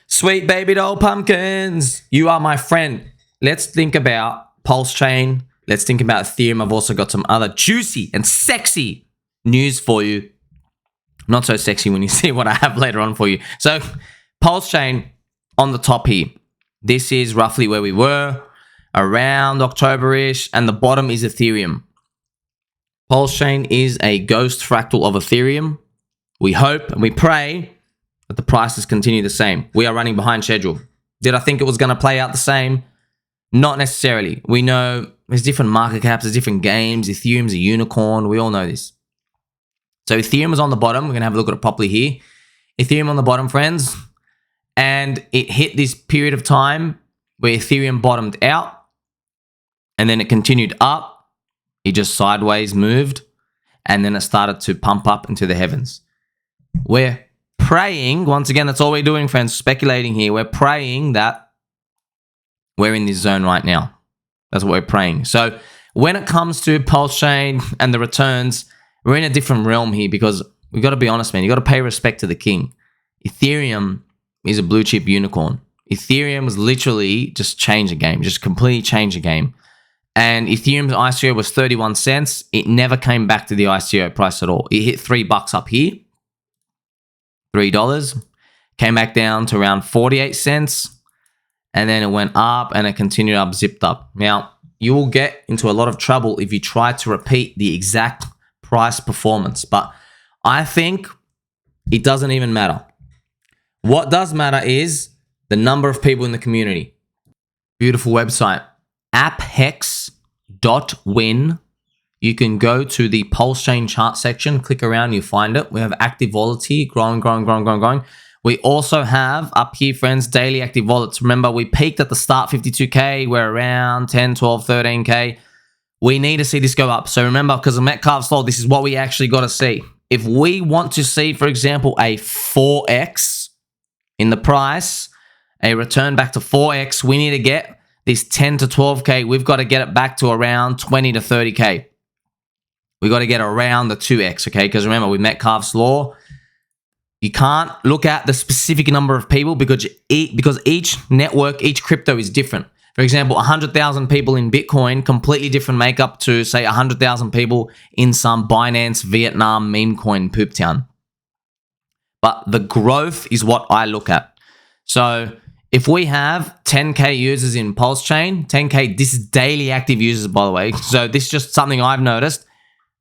Sweet baby doll pumpkins, you are my friend. Let's think about PulseChain. Let's think about Ethereum. I've also got some other juicy and sexy news for you. Not so sexy when you see what I have later on for you. So PulseChain on the top here. This is roughly where we were around October-ish, and the bottom is Ethereum. PulseChain is a ghost fractal of Ethereum. We hope and we pray that the prices continue the same. We are running behind schedule. Did I think it was going to play out the same? Not necessarily. We know there's different market caps, there's different games. Ethereum's a unicorn. We all know this. So Ethereum is on the bottom. We're going to have a look at it properly here. Ethereum on the bottom, friends. And it hit this period of time where Ethereum bottomed out. And then it continued up. It just sideways moved. And then it started to pump up into the heavens. We're praying, once again, that's all we're doing, friends, speculating here. We're praying that we're in this zone right now. That's what we're praying. So when it comes to PulseChain and the returns, we're in a different realm here because we got to be honest, man. You got to pay respect to the king. Ethereum is a blue chip unicorn. Ethereum was literally just changed the game, just completely changed the game. And Ethereum's ICO was 31 cents. It never came back to the ICO price at all. It hit $3 up here. $3. Came back down to around 48 cents. And then it went up and it continued up, zipped up. Now, you will get into a lot of trouble if you try to repeat the exact price performance. But I think it doesn't even matter. What does matter is the number of people in the community. Beautiful website. apphex.win. You can go to the PulseChain chart section, click around, you find it. We have active volatility, growing. We also have up here, friends, daily active wallets. Remember, we peaked at the start, 52K. We're around 10, 12, 13K. We need to see this go up. So remember, because of Metcalfe's law, this is what we actually got to see. If we want to see, for example, a 4x in the price, a return back to 4x, we need to get this 10 to 12K. We've got to get it back to around 20 to 30K. We got to get around the 2x, okay? Because remember, with Metcalfe's law, you can't look at the specific number of people because each network, each crypto is different. For example, 100,000 people in Bitcoin, completely different makeup to, say, 100,000 people in some Binance, Vietnam, meme coin poop town. But the growth is what I look at. So if we have 10K users in PulseChain, 10K, this is daily active users, by the way. So this is just something I've noticed.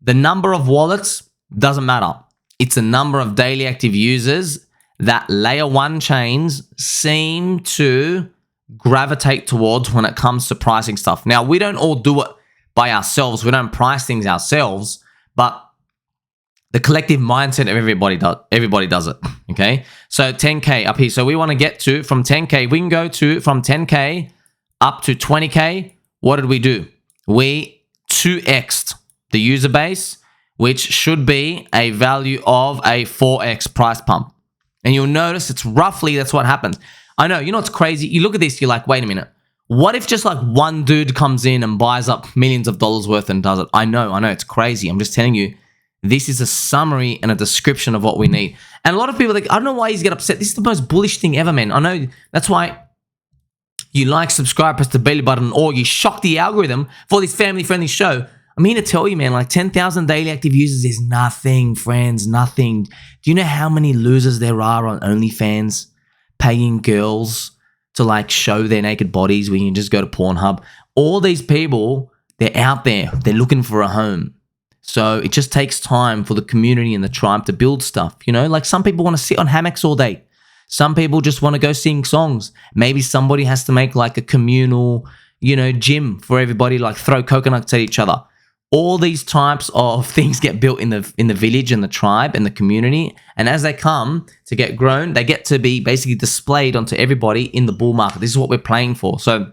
The number of wallets doesn't matter. It's the number of daily active users that layer one chains seem to gravitate towards when it comes to pricing stuff. Now, we don't all do it by ourselves. We don't price things ourselves, but the collective mindset of everybody does it, okay? So 10K up here. So we want to get to, from 10K, we can go to, from 10K up to 20K. What did we do? We 2x'd the user base, which should be a value of a 4x price pump. And you'll notice it's roughly, that's what happens. I know, you know what's crazy? You look at this, you're like, wait a minute. What if just like one dude comes in and buys up millions of dollars worth and does it? I know, it's crazy. I'm just telling you, this is a summary and a description of what we need. And a lot of people are like, I don't know why he's get upset. This is the most bullish thing ever, man. I know, that's why you like, subscribe, press the belly button, or you shock the algorithm for this family-friendly show. I'm here to tell you, man, like 10,000 daily active users is nothing, friends, nothing. Do you know how many losers there are on OnlyFans paying girls to like show their naked bodies when you just go to Pornhub? All these people, they're out there. They're looking for a home. So it just takes time for the community and the tribe to build stuff. You know, like some people want to sit on hammocks all day. Some people just want to go sing songs. Maybe somebody has to make like a communal, gym for everybody, like throw coconuts at each other. All these types of things get built in the village and the tribe and the community. And as they come to get grown, they get to be basically displayed onto everybody in the bull market. This is what we're playing for. So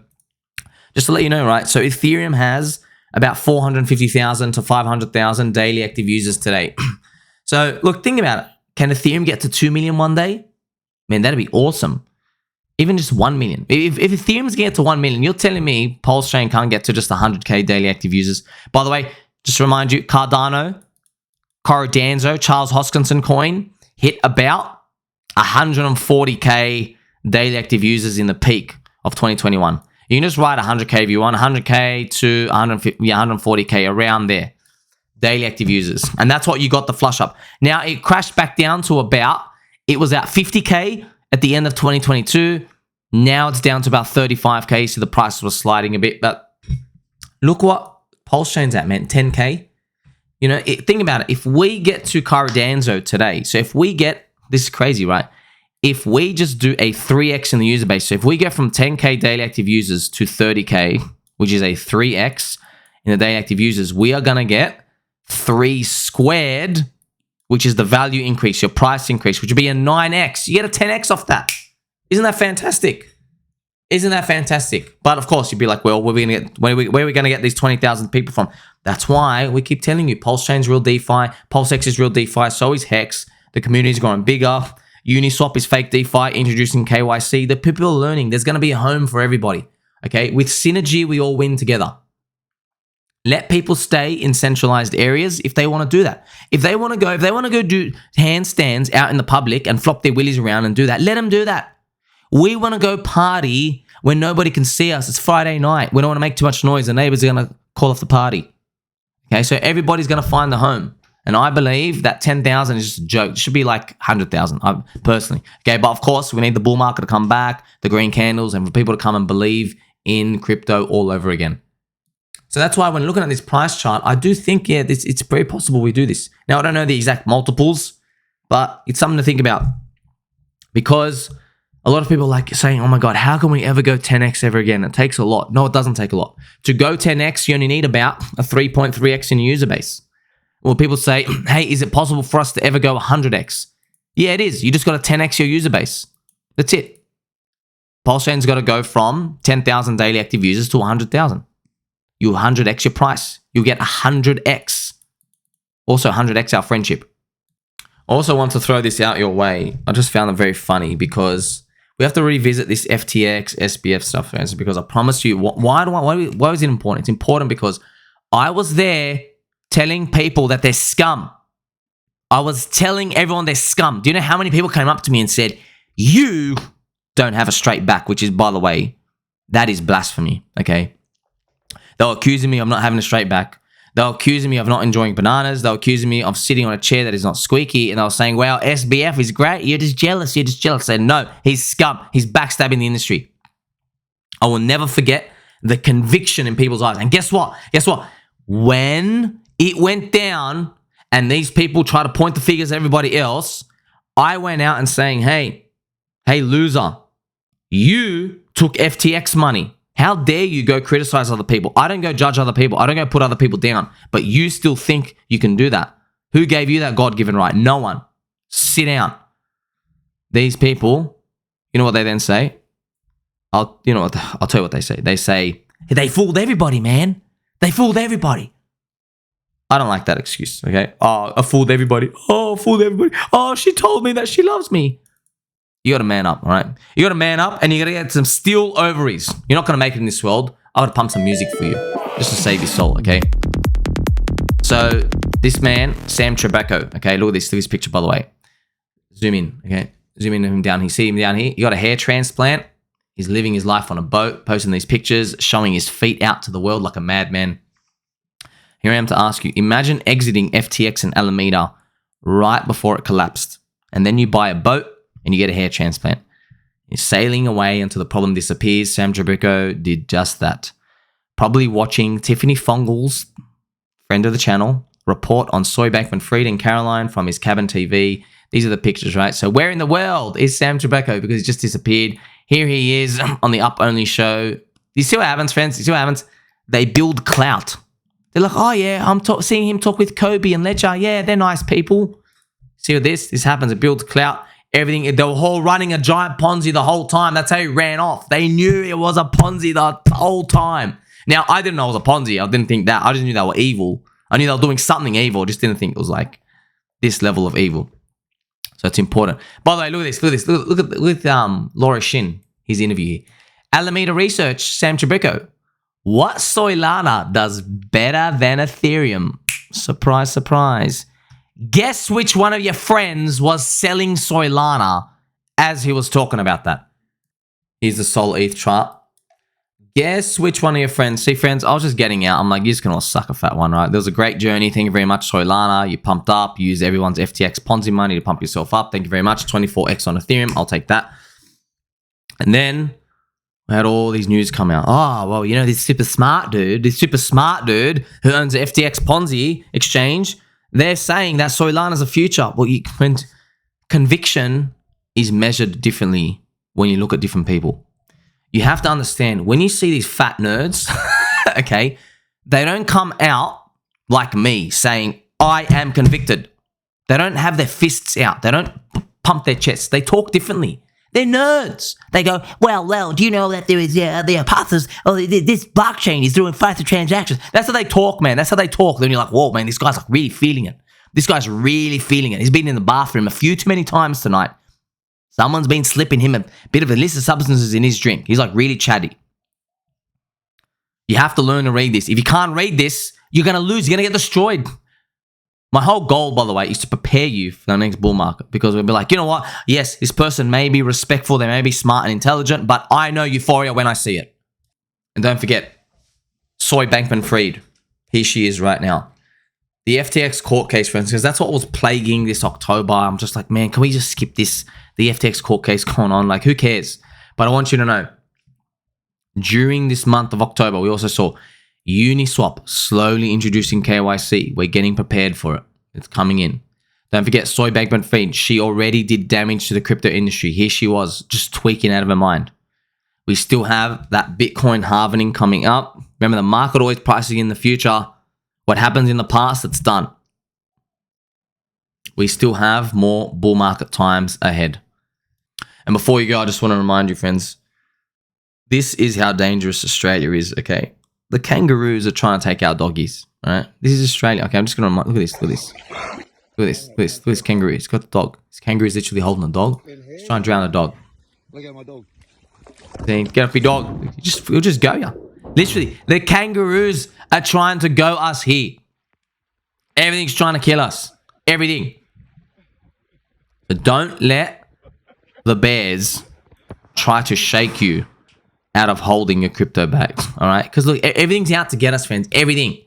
just to let you know, right? So Ethereum has about 450,000 to 500,000 daily active users today. So look, think about it. Can Ethereum get to 2 million one day? Man, that'd be awesome. Even just 1 million. If Ethereum's get to 1 million, you're telling me PulseChain can't get to just 100K daily active users. By the way, just to remind you, Cardano, Charles Hoskinson coin hit about 140K daily active users in the peak of 2021. You can just write 100K if you want, 100K to 140K, around there. Daily active users. And that's what you got the flush up. Now, it crashed back down to it was at 50K at the end of 2022. Now it's down to about 35K, so the price was sliding a bit. But look what PulseChain's at, man, 10K. You know, think about it. If we get to Cardano today, so if we get, this is crazy, right? If we just do a 3x in the user base, so if we get from 10K daily active users to 30K, which is a 3x in the daily active users, we are going to get 3 squared, which is the value increase, your price increase, which would be a 9x. You get a 10x off that. Isn't that fantastic? Isn't that fantastic? But of course, you'd be like, well, where are we going to get these 20,000 people from? That's why we keep telling you, PulseChain's real DeFi, PulseX is real DeFi, so is Hex. The community is growing bigger. Uniswap is fake DeFi, introducing KYC. The people are learning. There's going to be a home for everybody. Okay, with synergy, we all win together. Let people stay in centralized areas if they want to do that. If they want to go do handstands out in the public and flop their willies around and do that, let them do that. We want to go party when nobody can see us. It's Friday night. We don't want to make too much noise. The neighbors are going to call off the party. Okay, so everybody's going to find the home. And I believe that 10,000 is just a joke. It should be like 100,000, personally. Okay, but of course, we need the bull market to come back, the green candles, and for people to come and believe in crypto all over again. So that's why when looking at this price chart, I do think, yeah, it's very possible we do this. Now, I don't know the exact multiples, but it's something to think about. Because a lot of people are like saying, oh my God, how can we ever go 10x ever again? It takes a lot. No, it doesn't take a lot. To go 10x, you only need about a 3.3x in your user base. Well, people say, hey, is it possible for us to ever go 100x? Yeah, it is. You just got to 10x your user base. That's it. PulseChain's got to go from 10,000 daily active users to 100,000. You 100x your price. You'll get 100x. Also 100x our friendship. Also want to throw this out your way. I just found it very funny because we have to revisit this FTX, SBF stuff, friends, because I promise you, why is it important? It's important because I was there telling people that they're scum. I was telling everyone they're scum. Do you know how many people came up to me and said, you don't have a straight back, which is, by the way, that is blasphemy, okay? They were accusing me of not having a straight back. They were accusing me of not enjoying bananas. They were accusing me of sitting on a chair that is not squeaky. And I was saying, well, SBF is great. You're just jealous. You're just jealous. I said, no, he's scum. He's backstabbing the industry. I will never forget the conviction in people's eyes. And guess what? Guess what? When it went down and these people try to point the fingers at everybody else, I went out and saying, hey, loser, you took FTX money. How dare you go criticize other people? I don't go judge other people. I don't go put other people down. But you still think you can do that. Who gave you that God-given right? No one. Sit down. These people, you know what they then say? I'll tell you what they say. They say, they fooled everybody, man. They fooled everybody. I don't like that excuse, okay? Oh, I fooled everybody. Oh, I fooled everybody. Oh, she told me that she loves me. You got to man up, all right? You got to man up and you got to get some steel ovaries. You're not going to make it in this world. I got to pump some music for you just to save your soul, okay? So this man, Sam Trabucco, okay? Look at this picture, by the way. Zoom in, okay? Zoom in him down here. See him down here? He got a hair transplant. He's living his life on a boat, posting these pictures, showing his feet out to the world like a madman. Here I am to ask you, imagine exiting FTX and Alameda right before it collapsed. And then you buy a boat and you get a hair transplant. You're sailing away until the problem disappears. Sam Trabucco did just that. Probably watching Tiffany Fongel's, friend of the channel, report on Soy Bankman-Fried and Caroline from his cabin TV. These are the pictures, right? So where in the world is Sam Trabucco? Because he's just disappeared. Here he is on the Up Only show. You see what happens, friends? You see what happens? They build clout. They're like, oh yeah, I'm seeing him talk with Kobe and Ledger. Yeah, they're nice people. See what this happens? It builds clout. Everything, they were all running a giant Ponzi the whole time. That's how he ran off. They knew it was a Ponzi the whole time. Now, I didn't know it was a Ponzi. I didn't think that. I just knew they were evil. I knew they were doing something evil. I just didn't think it was like this level of evil. So it's important. By the way, look at this. Look at Laura Shin, his interview here. Alameda Research, Sam Trabucco. What Solana does better than Ethereum? Surprise, surprise. Guess which one of your friends was selling Solana as he was talking about that? Here's the Sol ETH chart. Guess which one of your friends? See, friends, I was just getting out. I'm like, you're just going to suck a fat one, right? There was a great journey. Thank you very much, Solana. You pumped up. You used everyone's FTX Ponzi money to pump yourself up. Thank you very much. 24x on Ethereum. I'll take that. And then we had all these news come out. Oh, well, you know, this super smart dude who owns the FTX Ponzi exchange, they're saying that Solana's a future. Well, conviction is measured differently when you look at different people. You have to understand, when you see these fat nerds, okay, they don't come out like me saying, I am convicted. They don't have their fists out. They don't pump their chests. They talk differently. They're nerds. They go, well, do you know that there is the apostles, this blockchain is doing faster transactions? That's how they talk, man. That's how they talk. Then you're like, whoa, man, this guy's like really feeling it. This guy's really feeling it. He's been in the bathroom a few too many times tonight. Someone's been slipping him a bit of illicit substances in his drink. He's like really chatty. You have to learn to read this. If you can't read this, you're going to lose. You're going to get destroyed. My whole goal, by the way, is to prepare you for the next bull market, because we'll be like, you know what? Yes, this person may be respectful. They may be smart and intelligent, but I know euphoria when I see it. And don't forget, Soy Bankman-Fried. Here she is right now. The FTX court case, friends, because that's what was plaguing this October. I'm just like, man, can we just skip this? The FTX court case going on. Like, who cares? But I want you to know, during this month of October, we also saw Uniswap slowly introducing KYC. We're getting prepared for it. It's coming in. Don't forget, Soy Bankman-Fried. She already did damage to the crypto industry. Here she was, just tweaking out of her mind. We still have that Bitcoin halvening coming up. Remember, the market always pricing in the future. What happens in the past, it's done. We still have more bull market times ahead. And before you go, I just want to remind you, friends, this is how dangerous Australia is, okay? The kangaroos are trying to take our doggies, all right? This is Australia. Okay, I'm just going to remind, look at this, look at this. Look at this, look at this, look at this kangaroo. It's got the dog. This kangaroo is literally holding the dog. He's trying to drown the dog. Look at my dog. Then get off your dog. You'll just go, yeah. Literally, the kangaroos are trying to go us here. Everything's trying to kill us. Everything. But don't let the bears try to shake you out of holding your crypto bags, all right? Because look, everything's out to get us, friends. Everything.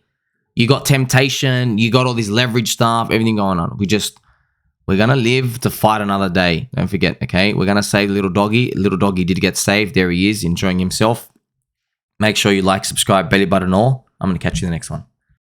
You got temptation. You got all this leverage stuff. Everything going on. We're going to live to fight another day. Don't forget, okay? We're going to save little doggy. Little doggy did get saved. There he is, enjoying himself. Make sure you like, subscribe, belly button all. I'm going to catch you in the next one.